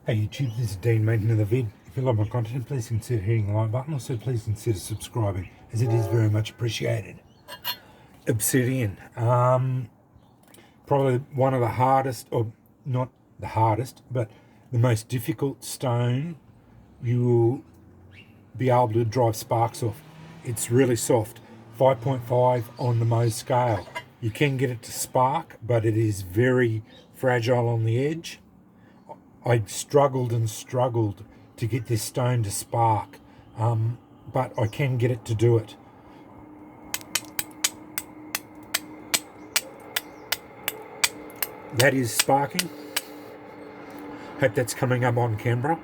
Hey YouTube, this is Dean making another vid. If you love my content, please consider hitting the like button. Also, please consider subscribing, as it is very much appreciated. Obsidian, probably one of the hardest, or not the hardest, but the most difficult stone you will be able to drive sparks off. It's really soft, 5.5 on the Mohs scale. You can get it to spark, but it is very fragile on the edge. I struggled and struggled to get this stone to spark, but I can get it to do it. That is sparking. Hope that's coming up on camera.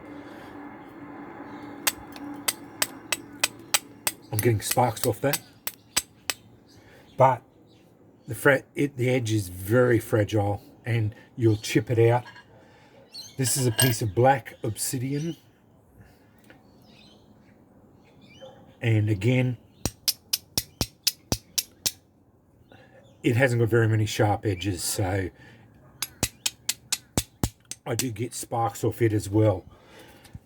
I'm getting sparks off that, but the edge is very fragile and you'll chip it out. This is a piece of black obsidian, and again, it hasn't got very many sharp edges, so I do get sparks off it as well.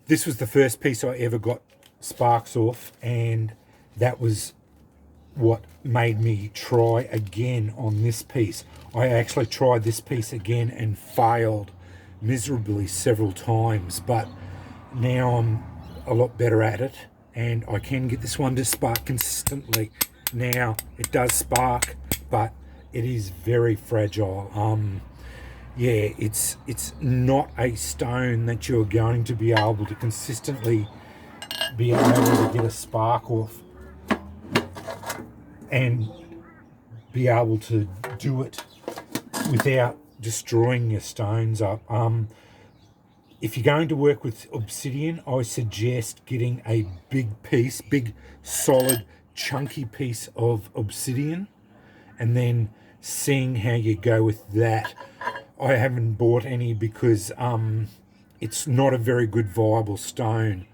This was the first piece I ever got sparks off, and that was what made me try again on this piece. I actually tried this piece again and failed miserably several times, but now I'm a lot better at it and I can get this one to spark consistently. Now it does spark, but it is very fragile. Yeah, it's not a stone that you're going to be able to consistently be able to get a spark off and be able to do it without destroying your stones up. If you're going to work with obsidian, I suggest getting a big solid chunky piece of obsidian and then seeing how you go with that. I haven't bought any because it's not a very good viable stone.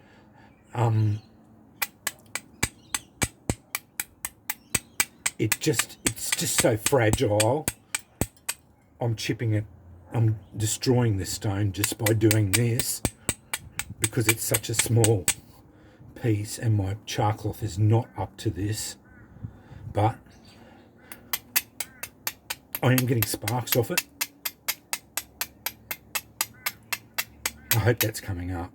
It's just so fragile. I'm chipping it. I'm destroying this stone just by doing this because it's such a small piece and my char cloth is not up to this. But I am getting sparks off it. I hope that's coming up.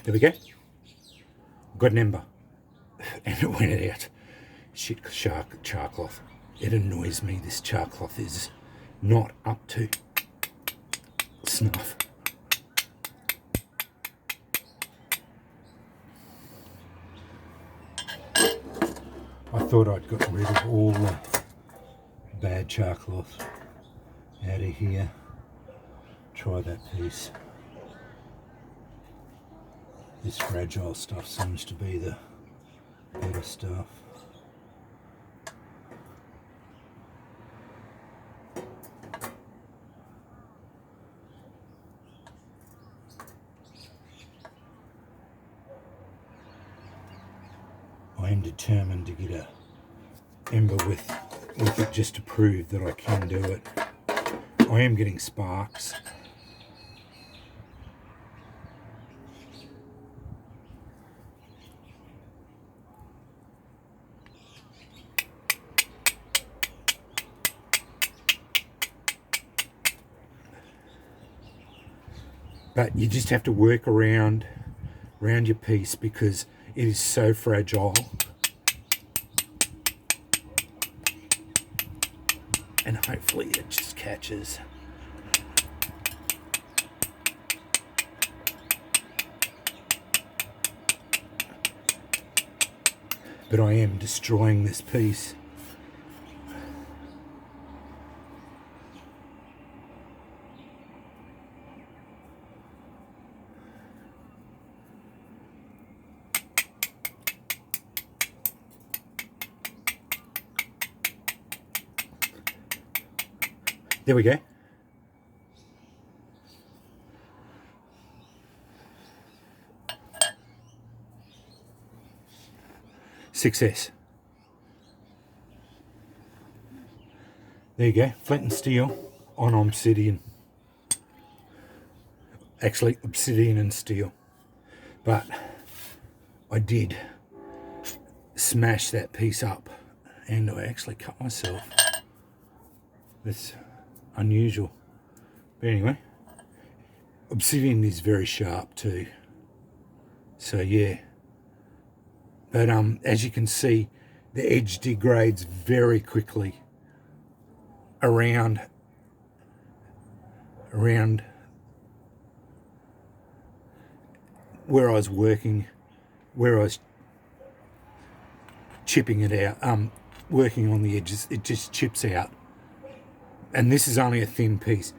There we go. Got an ember. And it went out. Shit, char cloth. It annoys me. This char cloth is not up to snuff. I thought I'd got rid of all the bad char cloth out of here. Try that piece. This fragile stuff seems to be the better stuff. I am determined to get a ember with it just to prove that I can do it. I am getting sparks. But you just have to work around your piece because it is so fragile. And hopefully it just catches. But I am destroying this piece. There we go. success. There you go, flint and steel on obsidian. Actually, obsidian and steel. But I did smash that piece up, and I actually cut myself. That's unusual. But anyway, obsidian is very sharp too. So yeah. But as you can see, the edge degrades very quickly around where I was working, where I was chipping it out, working on the edges. It just chips out. And this is only a thin piece.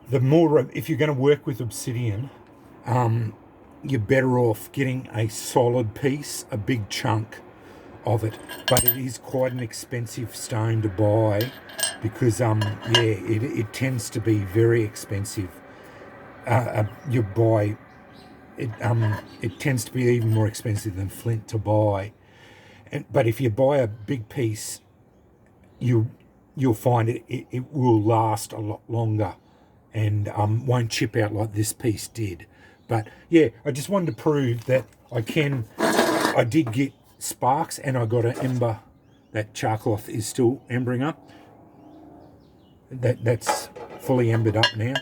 The more, if you're going to work with obsidian, you're better off getting a solid piece, a big chunk of it. But it is quite an expensive stone to buy because, yeah, it tends to be very expensive. You buy it. It tends to be even more expensive than flint to buy. But if you buy a big piece, you'll find it will last a lot longer and won't chip out like this piece did. But yeah, I just wanted to prove that I did get sparks, and I got an ember. That char cloth is still embering up. That's fully embered up now.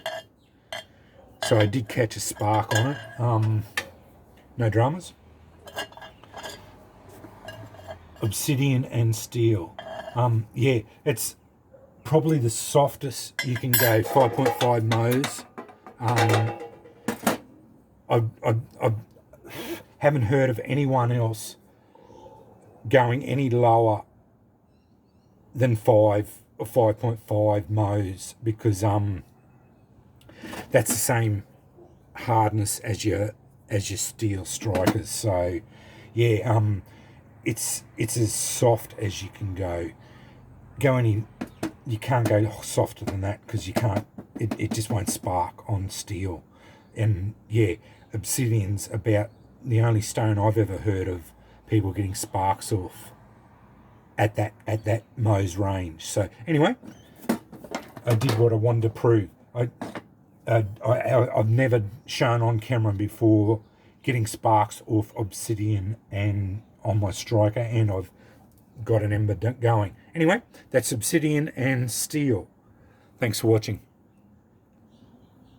So I did catch a spark on it. No dramas. Obsidian and steel. Yeah, it's probably the softest you can go. 5.5 Mohs. I haven't heard of anyone else going any lower than 5 or 5.5 Mohs, because that's the same hardness as your steel strikers. So yeah, it's as soft as you can go. You can't go softer than that, because you can't. It just won't spark on steel. And yeah, obsidian's about the only stone I've ever heard of people getting sparks off at that Mohs range. So anyway, I did what I wanted to prove. I've never shown on camera before getting sparks off obsidian and on my striker, and I've got an ember going. Anyway, that's obsidian and steel. Thanks for watching.